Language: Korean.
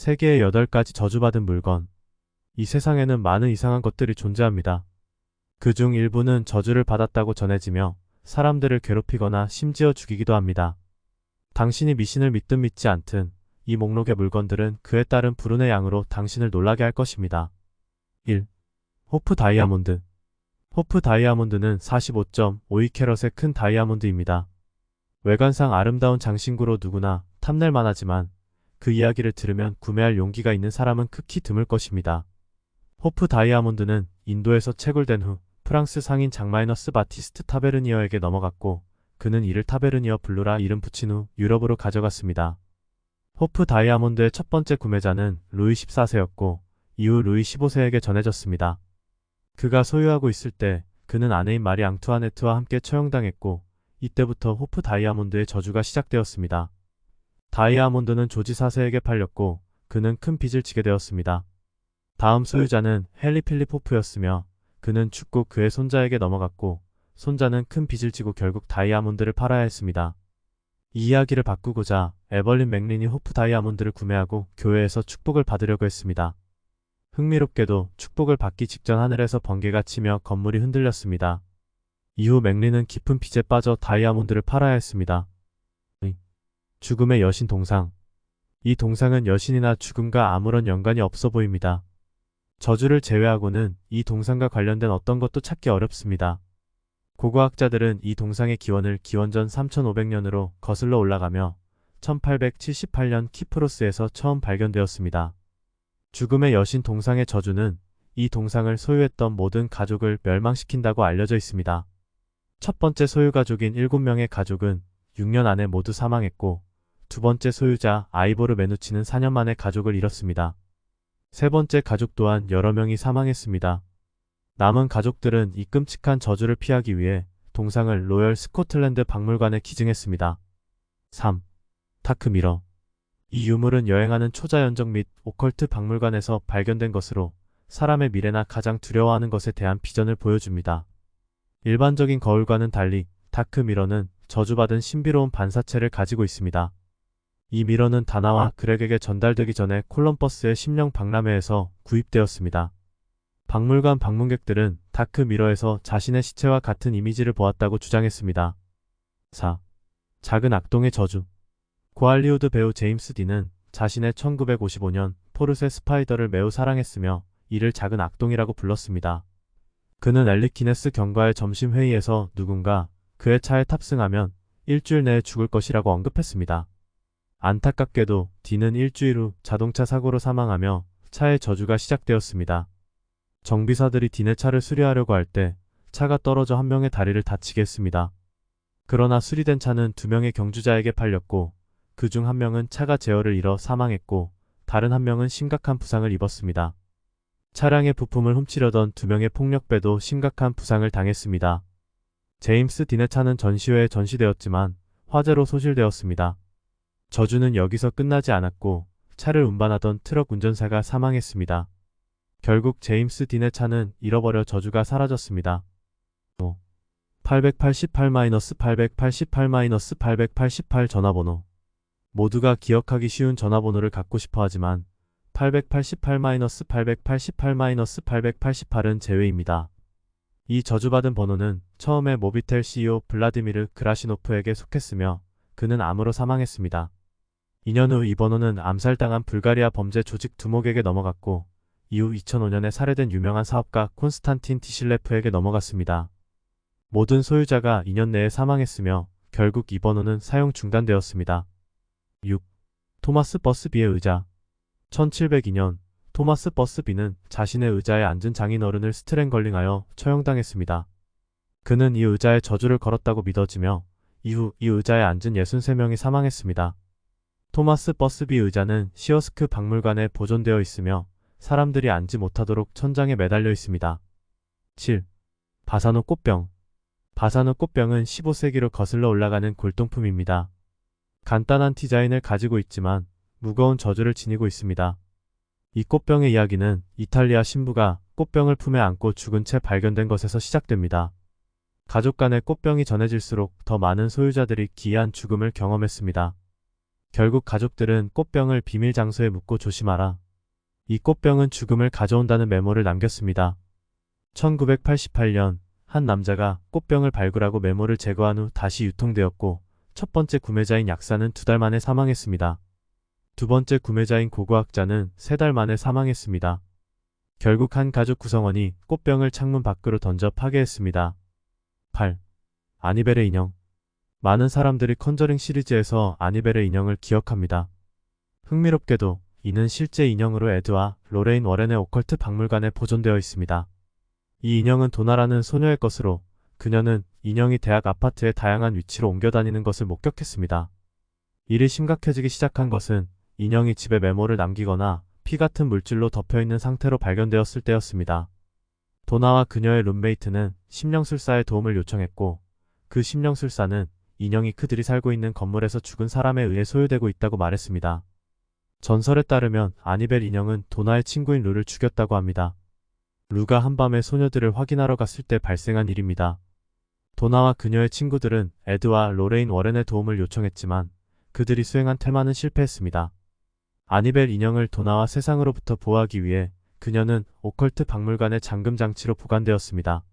세계에 8가지 저주받은 물건. 이 세상에는 많은 이상한 것들이 존재합니다. 그중 일부는 저주를 받았다고 전해지며 사람들을 괴롭히거나 심지어 죽이기도 합니다. 당신이 미신을 믿든 믿지 않든 이 목록의 물건들은 그에 따른 불운의 양으로 당신을 놀라게 할 것입니다. 1. 호프 다이아몬드. 호프 다이아몬드는 45.52캐럿의 큰 다이아몬드입니다. 외관상 아름다운 장신구로 누구나 탐낼 만하지만 그 이야기를 들으면 구매할 용기가 있는 사람은 극히 드물 것입니다. 호프 다이아몬드는 인도에서 채굴된 후 프랑스 상인 장마이너스 바티스트 타베르니어에게 넘어갔고 그는 이를 타베르니어 블루라 이름 붙인 후 유럽으로 가져갔습니다. 호프 다이아몬드의 첫 번째 구매자는 루이 14세였고 이후 루이 15세에게 전해졌습니다. 그가 소유하고 있을 때 그는 아내인 마리 앙투아네트와 함께 처형당했고 이때부터 호프 다이아몬드의 저주가 시작되었습니다. 다이아몬드는 조지 4세에게 팔렸고 그는 큰 빚을 지게 되었습니다. 다음 소유자는 헨리 필립 호프였으며 그는 죽고 그의 손자에게 넘어갔고 손자는 큰 빚을 지고 결국 다이아몬드를 팔아야 했습니다. 이 이야기를 바꾸고자 에벌린 맥린이 호프 다이아몬드를 구매하고 교회에서 축복을 받으려고 했습니다. 흥미롭게도 축복을 받기 직전 하늘에서 번개가 치며 건물이 흔들렸습니다. 이후 맥린은 깊은 빚에 빠져 다이아몬드를 팔아야 했습니다. 죽음의 여신 동상. 이 동상은 여신이나 죽음과 아무런 연관이 없어 보입니다. 저주를 제외하고는 이 동상과 관련된 어떤 것도 찾기 어렵습니다. 고고학자들은 이 동상의 기원을 기원전 3500년으로 거슬러 올라가며 1878년 키프로스에서 처음 발견되었습니다. 죽음의 여신 동상의 저주는 이 동상을 소유했던 모든 가족을 멸망시킨다고 알려져 있습니다. 첫 번째 소유 가족인 7명의 가족은 6년 안에 모두 사망했고 두 번째 소유자 아이보르 메누치는 4년 만에 가족을 잃었습니다. 세 번째 가족 또한 여러 명이 사망했습니다. 남은 가족들은 이 끔찍한 저주를 피하기 위해 동상을 로열 스코틀랜드 박물관에 기증했습니다. 3. 다크미러. 이 유물은 여행하는 초자연적 및 오컬트 박물관에서 발견된 것으로 사람의 미래나 가장 두려워하는 것에 대한 비전을 보여줍니다. 일반적인 거울과는 달리 다크미러는 저주받은 신비로운 반사체를 가지고 있습니다. 이 미러는 다나와 그렉에게 전달되기 전에 콜럼버스의 심령 박람회에서 구입되었습니다. 박물관 방문객들은 다크미러에서 자신의 시체와 같은 이미지를 보았다고 주장했습니다. 4. 작은 악동의 저주. 고할리우드 배우 제임스 딘은 자신의 1955년 포르쉐 스파이더를 매우 사랑했으며 이를 작은 악동이라고 불렀습니다. 그는 엘릭 기네스 경과의 점심회의에서 누군가 그의 차에 탑승하면 일주일 내에 죽을 것이라고 언급했습니다. 안타깝게도 딘은 일주일 후 자동차 사고로 사망하며 차의 저주가 시작되었습니다. 정비사들이 딘의 차를 수리하려고 할 때 차가 떨어져 한 명의 다리를 다치게 했습니다. 그러나 수리된 차는 2명의 경주자에게 팔렸고 그 중 한 명은 차가 제어를 잃어 사망했고 다른 한 명은 심각한 부상을 입었습니다. 차량의 부품을 훔치려던 2명의 폭력배도 심각한 부상을 당했습니다. 제임스 딘의 차는 전시회에 전시되었지만 화재로 소실되었습니다. 저주는 여기서 끝나지 않았고 차를 운반하던 트럭 운전사가 사망했습니다. 결국 제임스 딘의 차는 잃어버려 저주가 사라졌습니다. 5. 888-888-888 전화번호. 모두가 기억하기 쉬운 전화번호를 갖고 싶어 하지만 888-888-888은 제외입니다. 이 저주받은 번호는 처음에 모비텔 CEO 블라디미르 그라시노프에게 속했으며 그는 암으로 사망했습니다. 2년 후 이 번호는 암살당한 불가리아 범죄 조직 두목에게 넘어갔고 이후 2005년에 살해된 유명한 사업가 콘스탄틴 디실레프에게 넘어갔습니다. 모든 소유자가 2년 내에 사망했으며 결국 이 번호는 사용 중단되었습니다. 6. 토마스 버스비의 의자. 1702년 토마스 버스비는 자신의 의자에 앉은 장인어른을 스트랭걸링하여 처형당했습니다. 그는 이 의자에 저주를 걸었다고 믿어지며 이후 이 의자에 앉은 63명이 사망했습니다. 토마스 버스비 의자는 시어스크 박물관에 보존되어 있으며 사람들이 앉지 못하도록 천장에 매달려 있습니다. 7. 바사노 꽃병. 바사노 꽃병은 15세기로 거슬러 올라가는 골동품입니다. 간단한 디자인을 가지고 있지만 무거운 저주를 지니고 있습니다. 이 꽃병의 이야기는 이탈리아 신부가 꽃병을 품에 안고 죽은 채 발견된 것에서 시작됩니다. 가족 간의 꽃병이 전해질수록 더 많은 소유자들이 기이한 죽음을 경험했습니다. 결국 가족들은 꽃병을 비밀 장소에 묻고 조심하라. 이 꽃병은 죽음을 가져온다는 메모를 남겼습니다. 1988년 한 남자가 꽃병을 발굴하고 메모를 제거한 후 다시 유통되었고 첫 번째 구매자인 약사는 2달 만에 사망했습니다. 두 번째 구매자인 고고학자는 3달 만에 사망했습니다. 결국 한 가족 구성원이 꽃병을 창문 밖으로 던져 파괴했습니다. 8. 아니벨의 인형. 많은 사람들이 컨저링 시리즈에서 아니벨의 인형을 기억합니다. 흥미롭게도 이는 실제 인형으로 에드와 로레인 워렌의 오컬트 박물관에 보존되어 있습니다. 이 인형은 도나라는 소녀의 것으로 그녀는 인형이 대학 아파트의 다양한 위치로 옮겨 다니는 것을 목격했습니다. 일이 심각해지기 시작한 것은 인형이 집에 메모를 남기거나 피 같은 물질로 덮여있는 상태로 발견되었을 때였습니다. 도나와 그녀의 룸메이트는 심령술사의 도움을 요청했고 그 심령술사는 인형이 그들이 살고 있는 건물에서 죽은 사람에 의해 소유되고 있다고 말했습니다. 전설에 따르면 아니벨 인형은 도나의 친구인 루를 죽였다고 합니다. 루가 한밤에 소녀들을 확인하러 갔을 때 발생한 일입니다. 도나와 그녀의 친구들은 에드와 로레인 워렌의 도움을 요청했지만 그들이 수행한 테마는 실패했습니다. 아니벨 인형을 도나와 세상으로부터 보호하기 위해 그녀는 오컬트 박물관의 잠금 장치로 보관되었습니다.